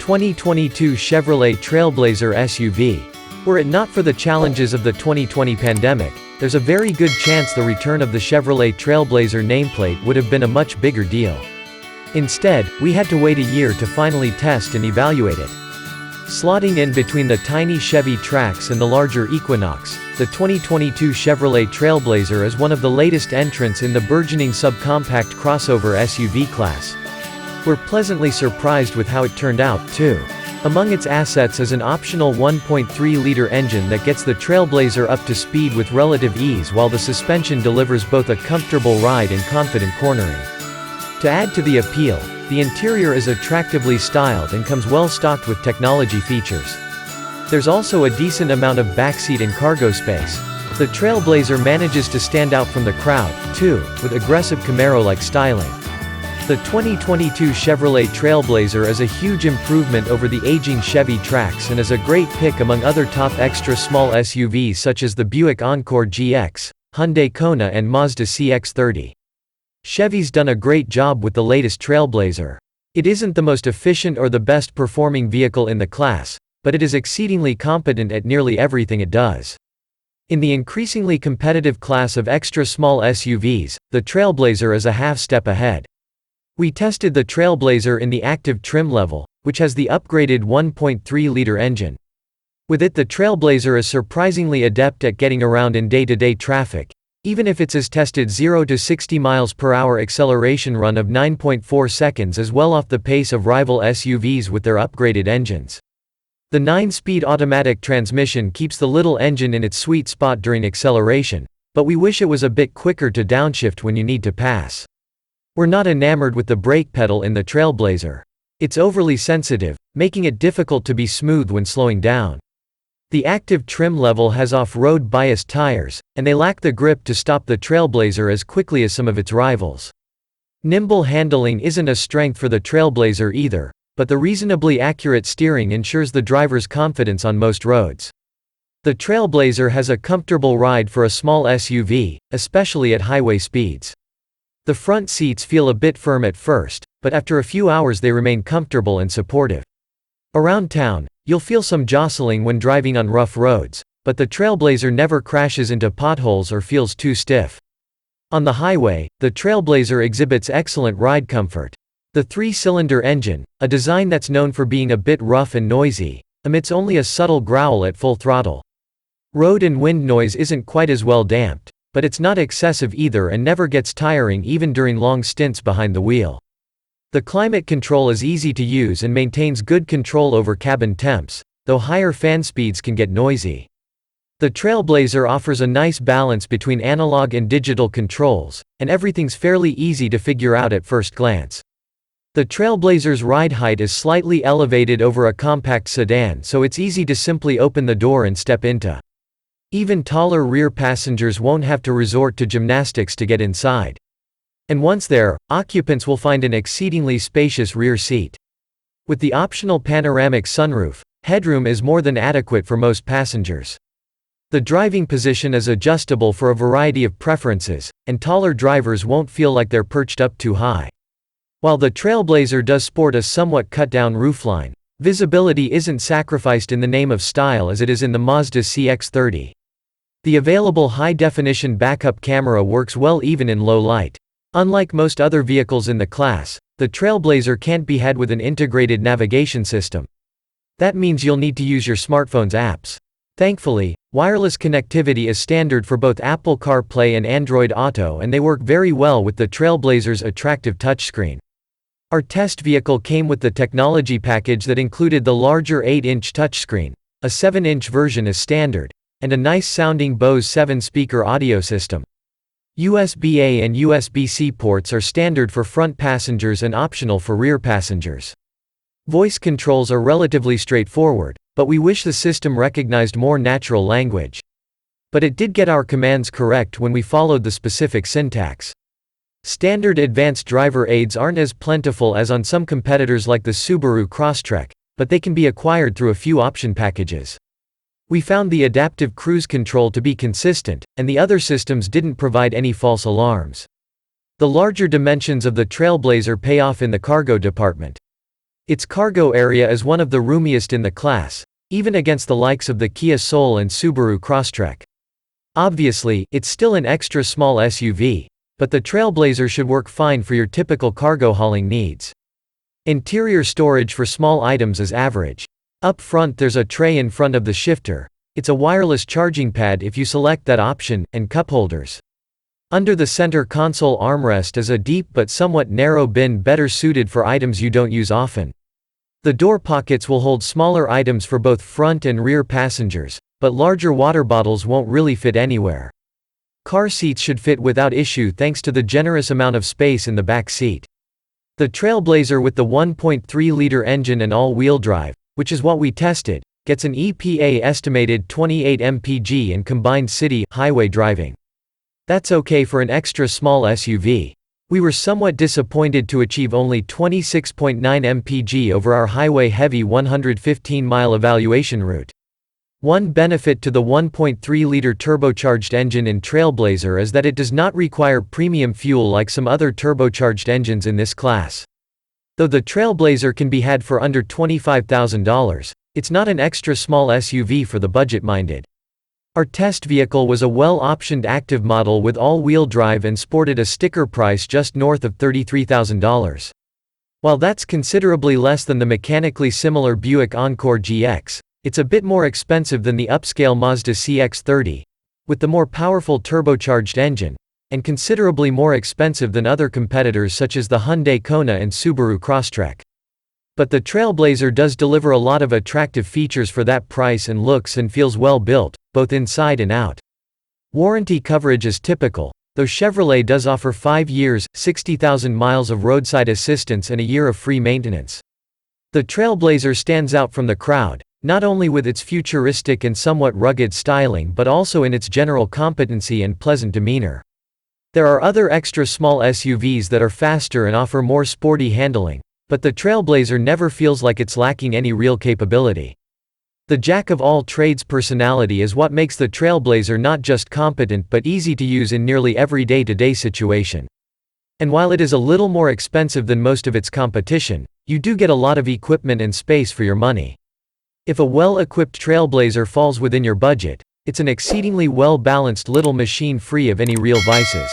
2022 Chevrolet Trailblazer SUV. Were it not for the challenges of the 2020 pandemic, there's a very good chance the return of the Chevrolet Trailblazer nameplate would have been a much bigger deal. Instead, we had to wait a year to finally test and evaluate it. Slotting in between the tiny Chevy Trax and the larger Equinox, the 2022 Chevrolet Trailblazer is one of the latest entrants in the burgeoning subcompact crossover SUV class. We're pleasantly surprised with how it turned out, too. Among its assets is an optional 1.3-liter engine that gets the Trailblazer up to speed with relative ease, while the suspension delivers both a comfortable ride and confident cornering. To add to the appeal, the interior is attractively styled and comes well stocked with technology features. There's also a decent amount of backseat and cargo space. The Trailblazer manages to stand out from the crowd, too, with aggressive Camaro-like styling. The 2022 Chevrolet Trailblazer is a huge improvement over the aging Chevy Trax and is a great pick among other top extra-small SUVs such as the Buick Encore GX, Hyundai Kona and Mazda CX-30. Chevy's done a great job with the latest Trailblazer. It isn't the most efficient or the best performing vehicle in the class, but it is exceedingly competent at nearly everything it does. In the increasingly competitive class of extra-small SUVs, the Trailblazer is a half step ahead. We tested the Trailblazer in the active trim level, which has the upgraded 1.3-liter engine. With it, the Trailblazer is surprisingly adept at getting around in day-to-day traffic, even if its tested 0 to 60 miles per hour acceleration run of 9.4 seconds is well off the pace of rival SUVs with their upgraded engines. The 9-speed automatic transmission keeps the little engine in its sweet spot during acceleration, but we wish it was a bit quicker to downshift when you need to pass. We're not enamored with the brake pedal in the Trailblazer. It's overly sensitive, making it difficult to be smooth when slowing down. The active trim level has off-road biased tires, and they lack the grip to stop the Trailblazer as quickly as some of its rivals. Nimble handling isn't a strength for the Trailblazer either, but the reasonably accurate steering ensures the driver's confidence on most roads. The Trailblazer has a comfortable ride for a small SUV, especially at highway speeds. The front seats feel a bit firm at first, but after a few hours they remain comfortable and supportive. Around town, you'll feel some jostling when driving on rough roads, but the Trailblazer never crashes into potholes or feels too stiff. On the highway, the Trailblazer exhibits excellent ride comfort. The 3-cylinder engine, a design that's known for being a bit rough and noisy, emits only a subtle growl at full throttle. Road and wind noise isn't quite as well damped, but it's not excessive either and never gets tiring even during long stints behind the wheel. The climate control is easy to use and maintains good control over cabin temps, though higher fan speeds can get noisy. The Trailblazer offers a nice balance between analog and digital controls, and everything's fairly easy to figure out at first glance. The Trailblazer's ride height is slightly elevated over a compact sedan, so it's easy to simply open the door and step into. Even taller rear passengers won't have to resort to gymnastics to get inside. And once there, occupants will find an exceedingly spacious rear seat. With the optional panoramic sunroof, headroom is more than adequate for most passengers. The driving position is adjustable for a variety of preferences, and taller drivers won't feel like they're perched up too high. While the Trailblazer does sport a somewhat cut-down roofline, visibility isn't sacrificed in the name of style as it is in the Mazda CX-30. The available high-definition backup camera works well even in low light. Unlike most other vehicles in the class, the Trailblazer can't be had with an integrated navigation system. That means you'll need to use your smartphone's apps. Thankfully, wireless connectivity is standard for both Apple CarPlay and Android Auto, and they work very well with the Trailblazer's attractive touchscreen. Our test vehicle came with the technology package that included the larger 8-inch touchscreen, a 7-inch version is standard, and a nice-sounding Bose 7-speaker audio system. USB-A and USB-C ports are standard for front passengers and optional for rear passengers. Voice controls are relatively straightforward, but we wish the system recognized more natural language. But it did get our commands correct when we followed the specific syntax. Standard advanced driver aids aren't as plentiful as on some competitors like the Subaru Crosstrek, but they can be acquired through a few option packages. We found the adaptive cruise control to be consistent, and the other systems didn't provide any false alarms. The larger dimensions of the Trailblazer pay off in the cargo department. Its cargo area is one of the roomiest in the class, even against the likes of the Kia Soul and Subaru Crosstrek. Obviously, it's still an extra small SUV, but the Trailblazer should work fine for your typical cargo hauling needs. Interior storage for small items is average. Up front there's a tray in front of the shifter. It's a wireless charging pad if you select that option, and cup holders. Under the center console armrest is a deep but somewhat narrow bin better suited for items you don't use often. The door pockets will hold smaller items for both front and rear passengers, but larger water bottles won't really fit anywhere. Car seats should fit without issue thanks to the generous amount of space in the back seat. The Trailblazer with the 1.3-liter engine and all-wheel drive, which is what we tested, gets an EPA estimated 28 mpg in combined city, highway driving. That's okay for an extra small SUV. We were somewhat disappointed to achieve only 26.9 mpg over our highway-heavy 115-mile evaluation route. One benefit to the 1.3-liter turbocharged engine in Trailblazer is that it does not require premium fuel like some other turbocharged engines in this class. Though the Trailblazer can be had for under $25,000, it's not an extra small SUV for the budget-minded. Our test vehicle was a well-optioned active model with all-wheel drive and sported a sticker price just north of $33,000. While that's considerably less than the mechanically similar Buick Encore GX, it's a bit more expensive than the upscale Mazda CX-30, with the more powerful turbocharged engine, and considerably more expensive than other competitors such as the Hyundai Kona and Subaru Crosstrek. But the Trailblazer does deliver a lot of attractive features for that price and looks and feels well built, both inside and out. Warranty coverage is typical, though Chevrolet does offer 5 years, 60,000 miles of roadside assistance and a year of free maintenance. The Trailblazer stands out from the crowd, not only with its futuristic and somewhat rugged styling but also in its general competency and pleasant demeanor. There are other extra small SUVs that are faster and offer more sporty handling, but the Trailblazer never feels like it's lacking any real capability. The jack-of-all-trades personality is what makes the Trailblazer not just competent but easy to use in nearly every day-to-day situation. And while it is a little more expensive than most of its competition, you do get a lot of equipment and space for your money. If a well-equipped Trailblazer falls within your budget, it's an exceedingly well-balanced little machine free of any real vices.